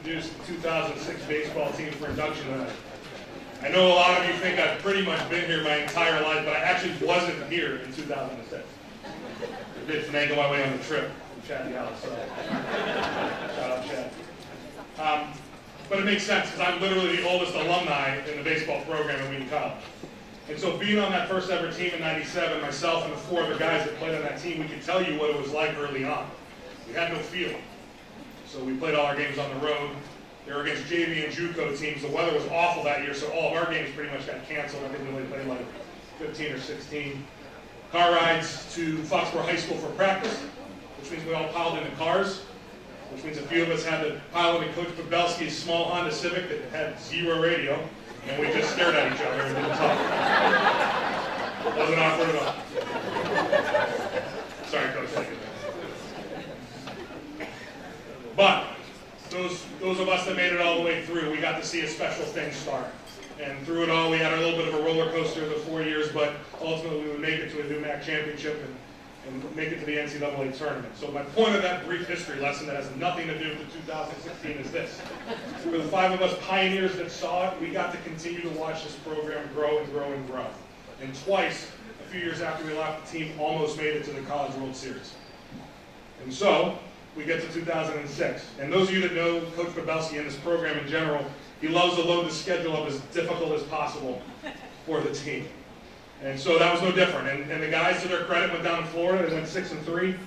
introduce the 2006 baseball team for induction tonight. I know a lot of you think I've pretty much been here my entire life, but I actually wasn't here in 2006. I did finagle my way on the trip from Chad Yowell, so shout out Chad. But it makes sense because I'm literally the oldest alumni in the baseball program at Wheaton College. And so being on that first ever team in '97, myself and the 4 other guys that played on that team, we could tell you what it was like early on. We had no field. So we played all our games on the road. They were against JV and JUCO teams. The weather was awful that year, so all of our games pretty much got canceled. I think we only played like 15 or 16. Car rides to Foxborough High School for practice, which means we all piled in the cars, which means a few of us had to pile into Coach Pavelski's small Honda Civic that had 0 radio, and we just stared at each other and didn't talk. Wasn't awkward at all. Sorry, Coach. But those of us that made it all the way through, we got to see a special thing start. And through it all, we had a little bit of a roller coaster the 4 years, but ultimately we would make it to a NUMAC championship and make it to the NCAA tournament. So my point of that brief history lesson that has nothing to do with the 2016 is this. For the 5 of us pioneers that saw it, we got to continue to watch this program grow and grow and grow. And twice, a few years after we left, the team almost made it to the College World Series. And so, we get to 2006. And those of you that know Coach Pavelski and this program in general, he loves to load the schedule up as difficult as possible for the team. And so that was no different. And the guys, to their credit, went down to Florida. They went 6-3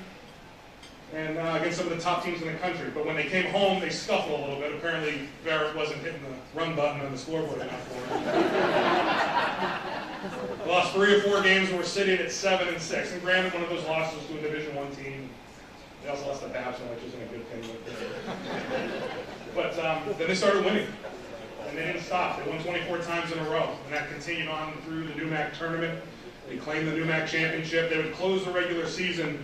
and against some of the top teams in the country. But when they came home, they scuffled a little bit. Apparently, Barrett wasn't hitting the run button on the scoreboard enough for them. Lost 3 or 4 games and we're sitting at 7-6. And granted, one of those losses to a Division I team. They also lost to Babson, which isn't a good thing. But then they started winning. And they didn't stop. They won 24 times in a row. And that continued on through the NUMAC tournament. They claimed the NUMAC championship. They would close the regular season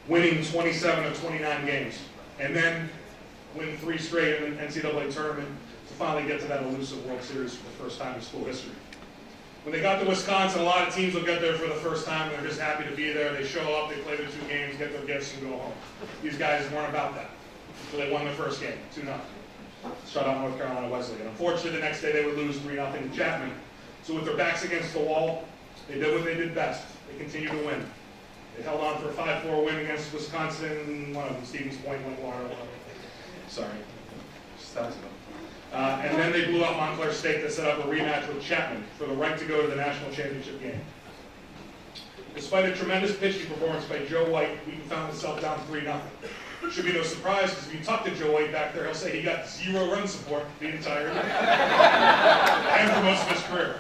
winning 27 of 29 games. And then win 3 straight in the NCAA tournament to finally get to that elusive World Series for the first time in school history. When they got to Wisconsin, a lot of teams will get there for the first time, and they're just happy to be there. They show up, they play their 2 games, get their gifts, and go home. These guys weren't about that. So they won their first game, 2-0. Shut out North Carolina Wesleyan. And unfortunately, the next day they would lose 3-0 to Chapman. So with their backs against the wall, they did what they did best. They continued to win. They held on for a 5-4 win against Wisconsin. One of them, Stevens Point, went water. Sorry. And then they blew out Montclair State to set up a rematch with Chapman for the right to go to the national championship game. Despite a tremendous pitching performance by Joe White, Wheaton found himself down 3-0. Should be no surprise, because if you talk to Joe White back there, he'll say he got 0 run support the entire game. And for most of his career.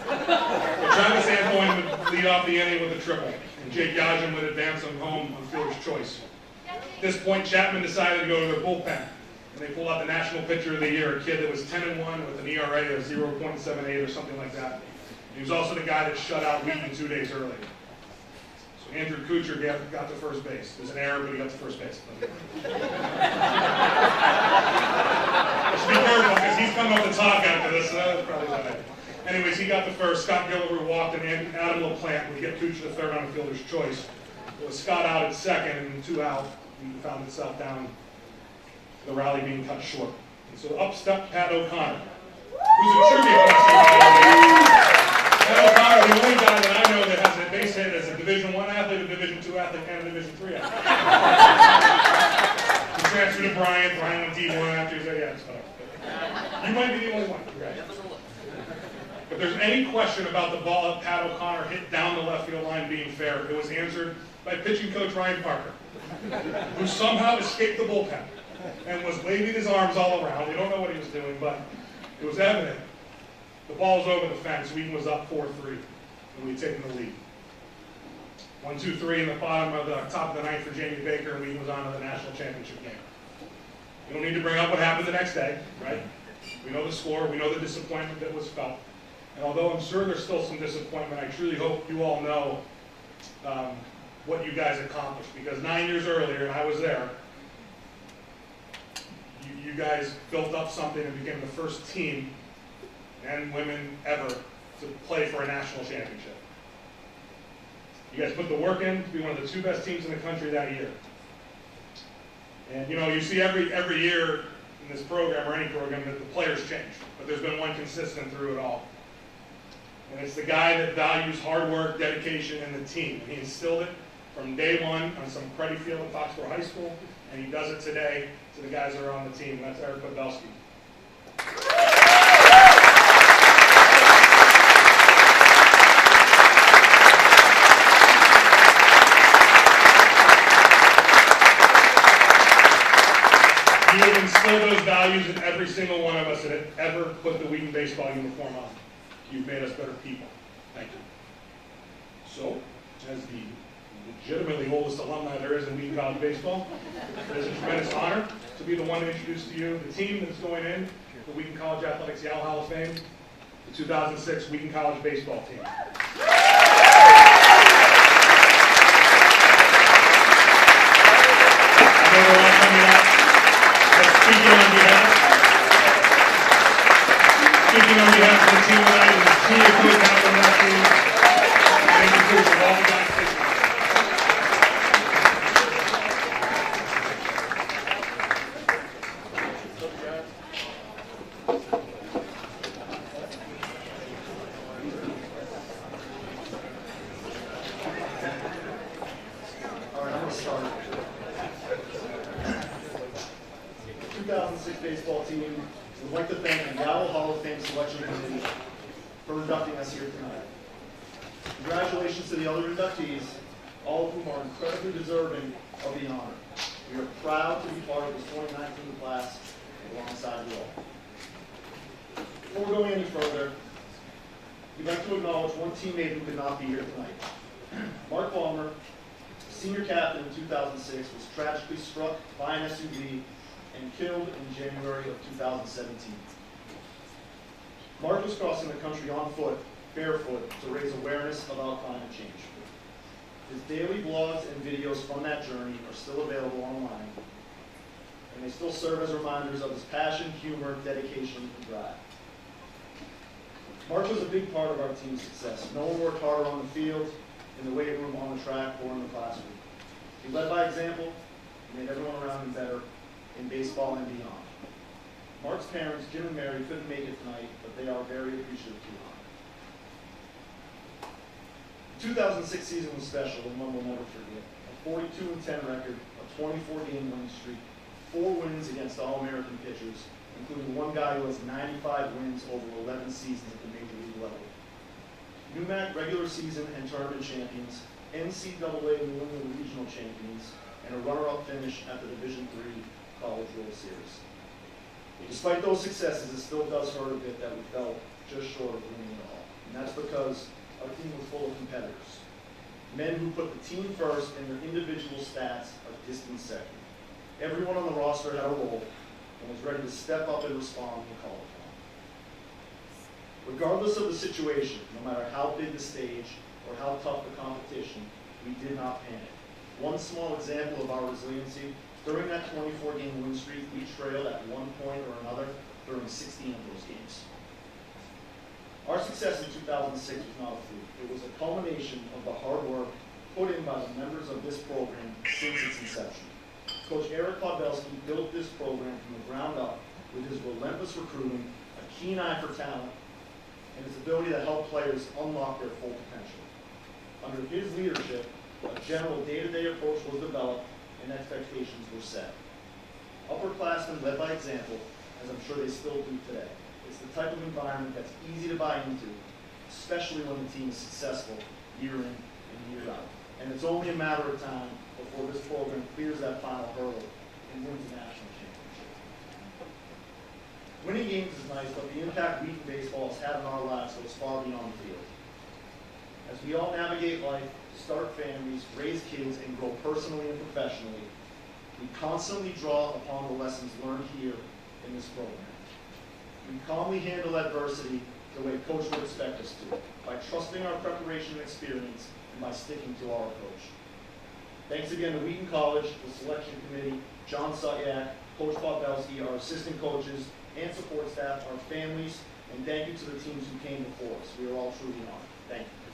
But Travis Antoine would lead off the inning with a triple, and Jake Yajin would advance him home on fielder's choice. At this point, Chapman decided to go to their bullpen. And they pulled out the National Pitcher of the Year, a kid that was 10-1 with an ERA of 0.78 or something like that. He was also the guy that shut out Wheaton 2 days earlier. So Andrew Kuchar got to first base. There's an error, but he got to first base. Let's be careful, because he's coming up the top after this. Probably not it. Anyways, he got to first. Scott Gilliver walked, and Adam LaPlante would get Kuchar to third on a fielder's choice. With Scott out at second and 2 out, he found himself down. The rally being cut short. And so up stepped Pat O'Connor, who's a trivia question. Pat O'Connor, the only guy that I know that has a base hit as a Division I athlete, a Division II athlete, and a Division III athlete. He transferred to Bryant. Bryant went D1 after he said, yeah, it's fine. You might be the only one, right? If there's any question about the ball that Pat O'Connor hit down the left field line being fair, it was answered by pitching coach Ryan Parker, who somehow escaped the bullpen and was waving his arms all around. We don't know what he was doing, but it was evident. The ball was over the fence. Wheaton was up 4-3, and we'd taken the lead. 1-2-3 in the bottom of the top of the ninth for Jamie Baker, and Wheaton was on to the national championship game. We don't need to bring up what happened the next day, right? We know the score. We know the disappointment that was felt. And although I'm sure there's still some disappointment, I truly hope you all know what you guys accomplished. Because 9 years earlier, and I was there, you guys built up something and became the first team, and women ever, to play for a national championship. You guys put the work in to be one of the 2 best teams in the country that year. And you know, you see every year in this program, or any program, that the players change. But there's been one consistent through it all. And it's the guy that values hard work, dedication, and the team. And he instilled it from day one on some cruddy field at Foxborough High School, and he does it today to the guys that are on the team, and that's Eric Podbelski. He has instilled those values in every single one of us that have ever put the Wheaton baseball uniform on. You've made us better people. Thank you. So, as the legitimately oldest alumni there is in Wheaton College baseball, it is a tremendous honor to be the one to introduce to you the team that's going in, the Wheaton College Athletics Yowell Hall of Fame, the 2006 Wheaton College baseball team. I know they're all coming out. Speaking on behalf of the team tonight, and the senior coach out on that team, thank you, coach, of all the guys. All right, I'm going to start. 2006 baseball team would like to thank the Yowell Hall of Fame Selection Committee for inducting us here tonight. Congratulations to the other inductees, all of whom are incredibly deserving of the honor. We are proud to be part of this 2019 class alongside you all. Before going any further, we'd like to acknowledge one teammate who could not be here tonight. Mark Palmer, senior captain in 2006, was tragically struck by an SUV and killed in January of 2017. Mark was crossing the country on foot, barefoot, to raise awareness about climate change. His daily blogs and videos from that journey are still available online, and they still serve as reminders of his passion, humor, dedication, and drive. Mark was a big part of our team's success. No one worked harder on the field, in the weight room, on the track, or in the classroom. He led by example, he made everyone around him better, in baseball and beyond. Mark's parents, Jim and Mary, couldn't make it tonight, but they are very appreciative to him. The 2006 season was special, and one we'll never forget. A 42-10 record, a 24-game winning streak, 4 wins against All-American pitchers, including one guy who has 95 wins over 11 seasons at the major league level. UMAC regular season and tournament champions, NCAA New England regional champions, and a runner-up finish at the Division III College World Series. Despite those successes, it still does hurt a bit that we fell just short of winning it all. And that's because our team was full of competitors. Men who put the team first and their individual stats a distant second. Everyone on the roster had a role and was ready to step up and respond when called upon. Regardless of the situation, no matter how big the stage or how tough the competition, we did not panic. One small example of our resiliency: during that 24-game win streak, we trailed at one point or another during 16 of those games. Our success in 2006 was not a fluke. It was a culmination of the hard work put in by the members of this program since its inception. Coach Eric Podbelski built this program from the ground up with his relentless recruiting, a keen eye for talent, and his ability to help players unlock their full potential. Under his leadership, a general day-to-day approach was developed and expectations were set. Upperclassmen led by example, as I'm sure they still do today. It's the type of environment that's easy to buy into, especially when the team is successful year in and year out. And it's only a matter of time before this program clears that final hurdle and wins the national championship. Winning games is nice, but the impact Wheaton baseball has had on our lives goes far beyond the field. As we all navigate life, start families, raise kids, and grow personally and professionally, we constantly draw upon the lessons learned here in this program. We calmly handle adversity the way Coach would expect us to, by trusting our preparation and experience, and by sticking to our approach. Thanks again to Wheaton College, the selection committee, John Sutyak, Coach Podbelski, our assistant coaches, and support staff, our families, and thank you to the teams who came before us. We are all truly honored. Thank you.